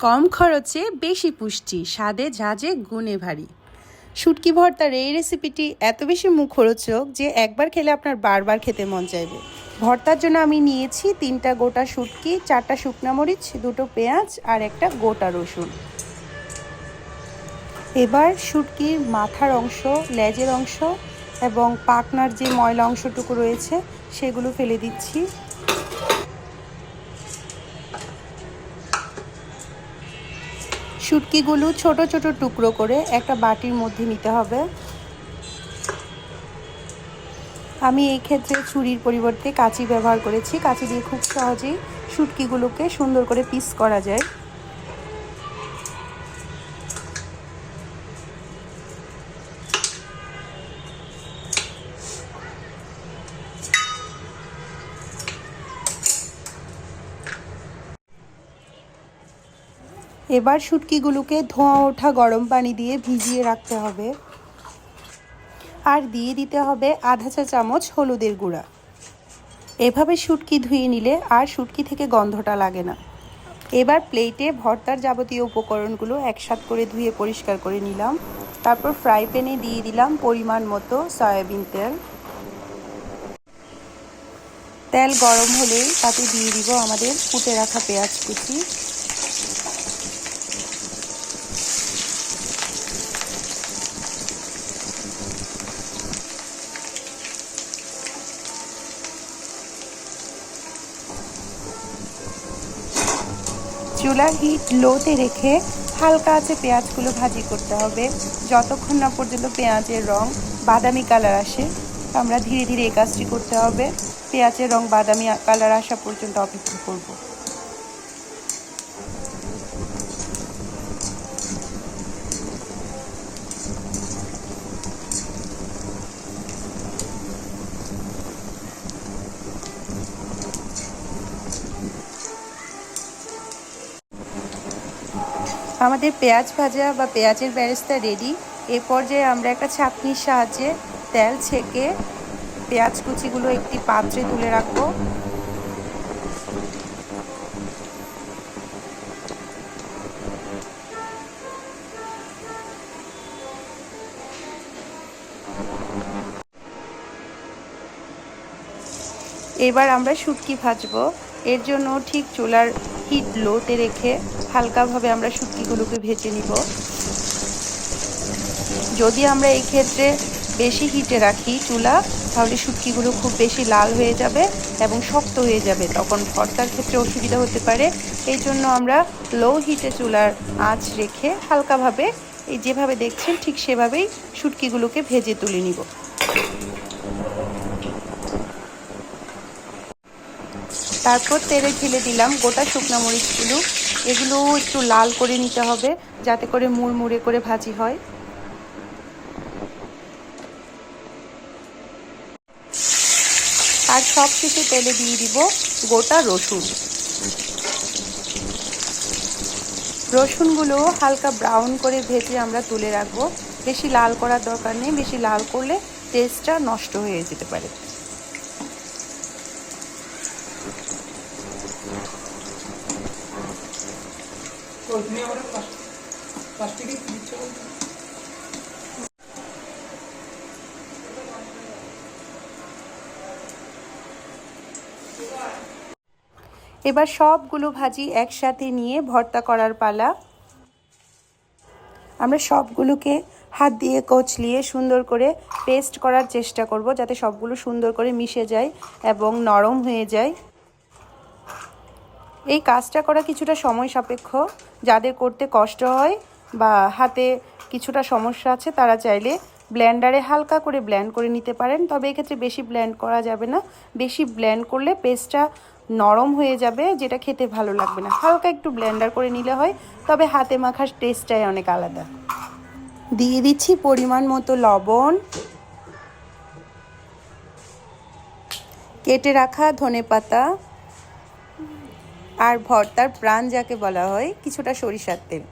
কম খরচে বেশি পুষ্টি, স্বাদে ঝাঁঝে গুণে ভারী। শুটকি ভর্তার এই রেসিপিটি এত বেশি মুখরোচক যে একবার খেলে আপনার বারবার খেতে মন চাইবে। ভর্তার জন্য আমি নিয়েছি 3টা গোটা শুটকি, 4টা শুকনা মরিচ, 2টো পেঁয়াজ আর একটা গোটা রসুন। এবার শুটকির মাথার অংশ, লেজের অংশ এবং পাখনার যে ময়লা অংশটুকু রয়েছে সেগুলো ফেলে দিচ্ছি। শুটকিগুলো ছোট ছোট টুকরো করে একটা বাটির মধ্যে নিতে হবে। আমি এই ক্ষেত্রে ছুরির পরিবর্তে কাঁচি ব্যবহার করেছি। কাঁচি দিয়ে খুব সহজেই শুটকিগুলোকে সুন্দর করে পিস করা যায়। এবার শুটকিগুলোকে ধোঁয়া ওঠা গরম পানি দিয়ে ভিজিয়ে রাখতে হবে আর দিয়ে দিতে হবে আধা চা চামচ হলুদের গুঁড়া। এভাবে শুটকি ধুয়ে নিলে আর শুটকি থেকে গন্ধটা লাগে না। এবার প্লেটে ভর্তার যাবতীয় উপকরণগুলো একসাথে করে ধুয়ে পরিষ্কার করে নিলাম। তারপর ফ্রাই প্যানে দিয়ে দিলাম পরিমাণ মতো সয়াবিন তেল। তেল গরম হলেই তাতে দিয়ে দিব আমাদের কুটে রাখা পেঁয়াজ কুচি। চুলার হিট লোতে রেখে হালকা আঁচে পেঁয়াজগুলো ভাজি করতে হবে যতক্ষণ না পর্যন্ত পেঁয়াজের রং বাদামি কালার আসে। আমরা ধীরে ধীরে এই কাজটি করতে হবে। পেঁয়াজের রং বাদামি কালার আসা পর্যন্ত অপেক্ষা করব। আমাদের পেঁয়াজ ভাজা বা পেঁয়াজের বেরেস্তা রেডি। এ পর্যায়ে আমরা একটা ছাঁকনির সাহায্যে তেল ছেঁকে পেঁয়াজ কুচিগুলো একটি পাত্রে তুলে রাখবো। এবার আমরা শুটকি ভাজবো। এর জন্য ঠিক চুলার হিট লোতে রেখে হালকাভাবে আমরা শুটকিগুলোকে ভেজে নিব। যদি আমরা এই ক্ষেত্রে বেশি হিটে রাখি চুলা, তাহলে শুটকিগুলো খুব বেশি লাল হয়ে যাবে এবং শক্ত হয়ে যাবে, তখন ভর্তার ক্ষেত্রে অসুবিধা হতে পারে। এই জন্য আমরা লো হিটে চুলার আঁচ রেখে হালকাভাবে এই যেভাবে দেখছেন ঠিক সেভাবেই শুটকিগুলোকে ভেজে তুলে নিব। তারপর তেলে ঢেলে দিলাম গোটা শুকনো মরিচগুলো। এগুলো একটু লাল করে নিতে হবে যাতে করে মুড়মুড়ে করে ভাজি হয়। আর সব শেষে তেলে দিয়ে দিব গোটা রসুন। রসুনগুলো হালকা ব্রাউন করে ভেজে আমরা তুলে রাখবো। বেশি লাল করার দরকার নেই, বেশি লাল করলে টেস্টটা নষ্ট হয়ে যেতে পারে। এবার সবগুলো ভাজি একসাথে নিয়ে ভর্তা করার পালা। আমরা সবগুলোকে হাত দিয়ে কচলিয়ে সুন্দর করে পেস্ট করার চেষ্টা করব যাতে সবগুলো সুন্দর করে মিশে যায় এবং নরম হয়ে যায়। এই কাজটা করা কিছুটা সময় সাপেক্ষ। যাদের করতে কষ্ট হয় বা হাতে কিছুটা সমস্যা আছে তারা চাইলে ব্লেন্ডারে হালকা করে ব্লেন্ড করে নিতে পারেন, তবে এক্ষেত্রে বেশি ব্লেন্ড করা যাবে না। বেশি ব্লেন্ড করলে পেস্টটা নরম হয়ে যাবে, যেটা খেতে ভালো লাগবে না। হালকা একটু ব্লেন্ডার করে নিলে হয়, তবে হাতে মাখার টেস্টটাই অনেক আলাদা। দিয়ে দিচ্ছি পরিমাণ মতো লবণ, কেটে রাখা ধনেপাতা আর ভর্তার প্রাণ যাকে বলা হয় কিছুটা সরিষার তেল।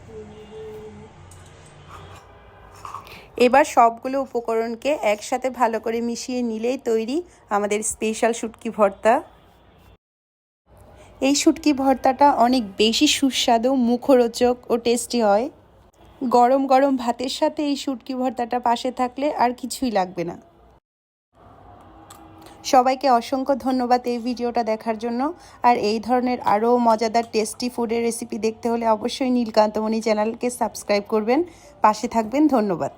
এবার সবগুলো উপকরণকে একসাথে ভালো করে মিশিয়ে নিলেই তৈরি আমাদের স্পেশাল শুটকি ভর্তা। এই শুটকি ভর্তাটা অনেক বেশি সুস্বাদু, মুখরোচক ও টেস্টি হয়। গরম গরম ভাতের সাথে এই শুটকি ভর্তাটা পাশে থাকলে আর কিছুই লাগবে না। সবাইকে অসংখ্য ধন্যবাদ এই ভিডিওটা দেখার জন্য। আর এই ধরনের আরও মজাদার টেস্টি ফুডের রেসিপি দেখতে হলে অবশ্যই নীলকান্তমণি চ্যানেলকে সাবস্ক্রাইব করবেন, পাশে থাকবেন। ধন্যবাদ।